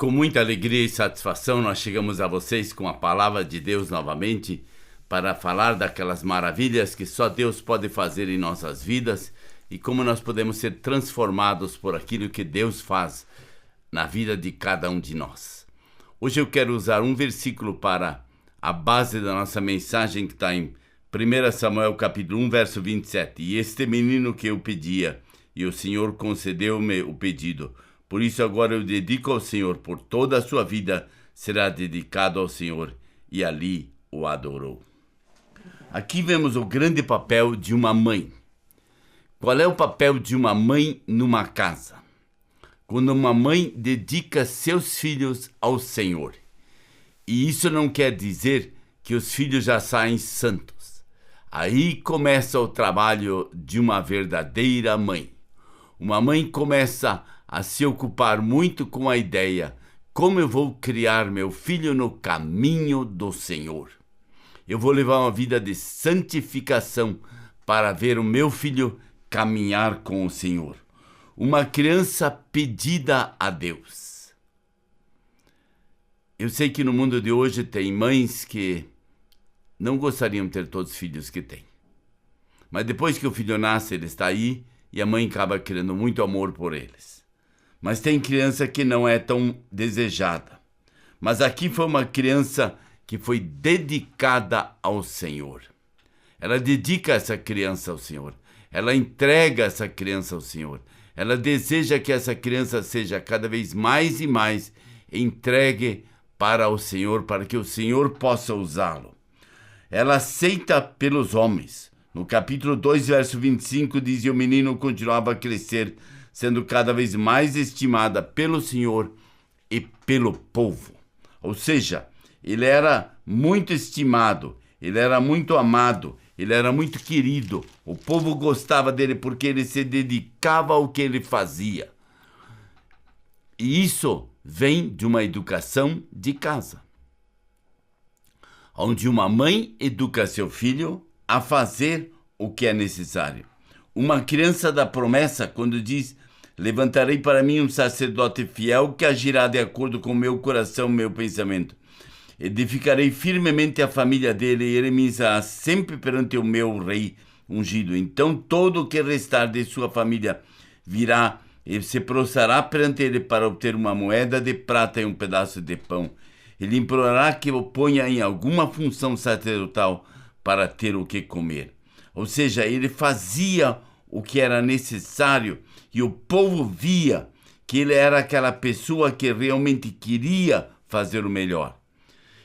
Com muita alegria e satisfação, nós chegamos a vocês com a palavra de Deus novamente para falar daquelas maravilhas que só Deus pode fazer em nossas vidas e como nós podemos ser transformados por aquilo que Deus faz na vida de cada um de nós. Hoje eu quero usar um versículo para a base da nossa mensagem que está em 1 Samuel capítulo 1, verso 27. E este menino que eu pedia, e o Senhor concedeu-me o pedido. Por isso agora eu dedico ao Senhor, por toda a sua vida será dedicado ao Senhor. E ali o adorou. Aqui vemos o grande papel de uma mãe. Qual é o papel de uma mãe numa casa? Quando uma mãe dedica seus filhos ao Senhor. E isso não quer dizer que os filhos já saem santos. Aí começa o trabalho de uma verdadeira mãe. Uma mãe começa a se ocupar muito com a ideia: como eu vou criar meu filho no caminho do Senhor? Eu vou levar uma vida de santificação para ver o meu filho caminhar com o Senhor. Uma criança pedida a Deus. Eu sei que no mundo de hoje tem mães que não gostariam de ter todos os filhos que têm. Mas depois que o filho nasce, ele está aí e a mãe acaba criando muito amor por eles. Mas tem criança que não é tão desejada. Mas aqui foi uma criança que foi dedicada ao Senhor. Ela dedica essa criança ao Senhor. Ela entrega essa criança ao Senhor. Ela deseja que essa criança seja cada vez mais e mais entregue para o Senhor, para que o Senhor possa usá-lo. Ela aceita pelos homens. No capítulo 2, verso 25, diz: e o menino continuava a crescer, sendo cada vez mais estimada pelo Senhor e pelo povo. Ou seja, ele era muito estimado, ele era muito amado, ele era muito querido. O povo gostava dele porque ele se dedicava ao que ele fazia. E isso vem de uma educação de casa, onde uma mãe educa seu filho a fazer o que é necessário. Uma criança da promessa, quando diz: levantarei para mim um sacerdote fiel que agirá de acordo com o meu coração, meu pensamento. Edificarei firmemente a família dele e ele me usará sempre perante o meu rei ungido. Então todo o que restar de sua família virá e se prostrará perante ele para obter uma moeda de prata e um pedaço de pão. Ele implorará que o ponha em alguma função sacerdotal para ter o que comer. Ou seja, ele fazia o que era necessário e o povo via que ele era aquela pessoa que realmente queria fazer o melhor.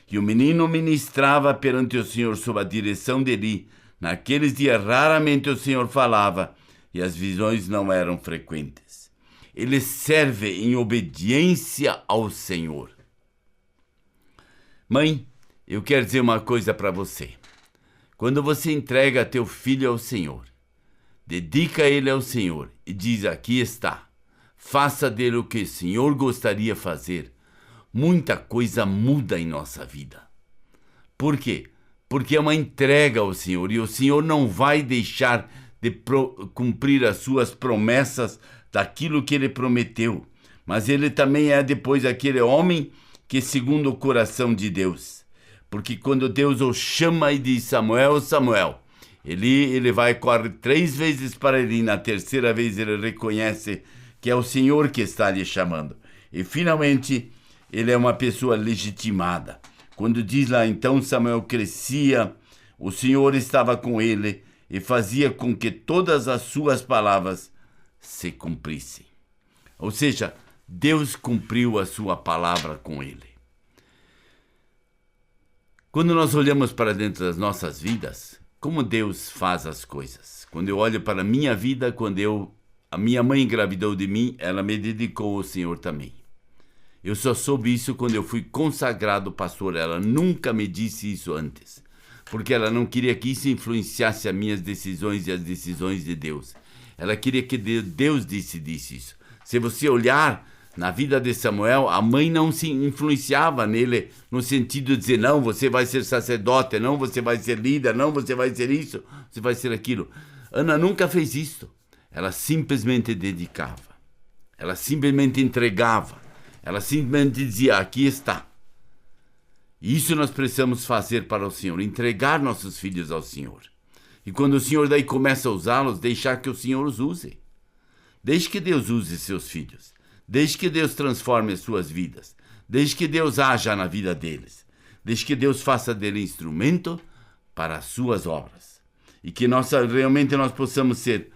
E o menino ministrava perante o Senhor sob a direção dele. Naqueles dias raramente o Senhor falava e as visões não eram frequentes. Ele serve em obediência ao Senhor. Mãe, eu quero dizer uma coisa para você. Quando você entrega teu filho ao Senhor, dedica ele ao Senhor e diz: aqui está, faça dele o que o Senhor gostaria de fazer, muita coisa muda em nossa vida. Por quê? Porque é uma entrega ao Senhor e o Senhor não vai deixar de cumprir as suas promessas daquilo que ele prometeu. Mas ele também é depois aquele homem que segundo o coração de Deus. Porque quando Deus o chama e diz: Samuel, Samuel, ele vai, corre 3 vezes para ele, e na terceira vez ele reconhece que é o Senhor que está lhe chamando. E finalmente ele é uma pessoa legitimada. Quando diz lá: então Samuel crescia, o Senhor estava com ele e fazia com que todas as suas palavras se cumprissem. Ou seja, Deus cumpriu a sua palavra com ele. Quando nós olhamos para dentro das nossas vidas, como Deus faz as coisas? Quando eu olho para a minha vida, a minha mãe engravidou de mim, ela me dedicou ao Senhor também. Eu só soube isso quando eu fui consagrado pastor. Ela nunca me disse isso antes, porque ela não queria que isso influenciasse as minhas decisões e as decisões de Deus. Ela queria que Deus decidisse isso. Se você olhar na vida de Samuel, a mãe não se influenciava nele no sentido de dizer: não, você vai ser sacerdote, não, você vai ser líder, não, você vai ser isso, você vai ser aquilo. Ana nunca fez isso. Ela simplesmente dedicava. Ela simplesmente entregava. Ela simplesmente dizia: aqui está. Isso nós precisamos fazer para o Senhor, entregar nossos filhos ao Senhor. E quando o Senhor daí começa a usá-los, deixar que o Senhor os use. Deixe que Deus use seus filhos. Deixe que Deus transforme as suas vidas. Deixe que Deus haja na vida deles. Deixe que Deus faça dele instrumento para as suas obras. E que realmente nós possamos ser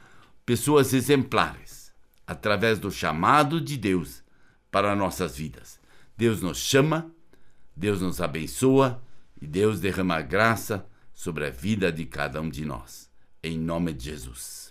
pessoas exemplares, através do chamado de Deus para nossas vidas. Deus nos chama, Deus nos abençoa e Deus derrama graça sobre a vida de cada um de nós. Em nome de Jesus.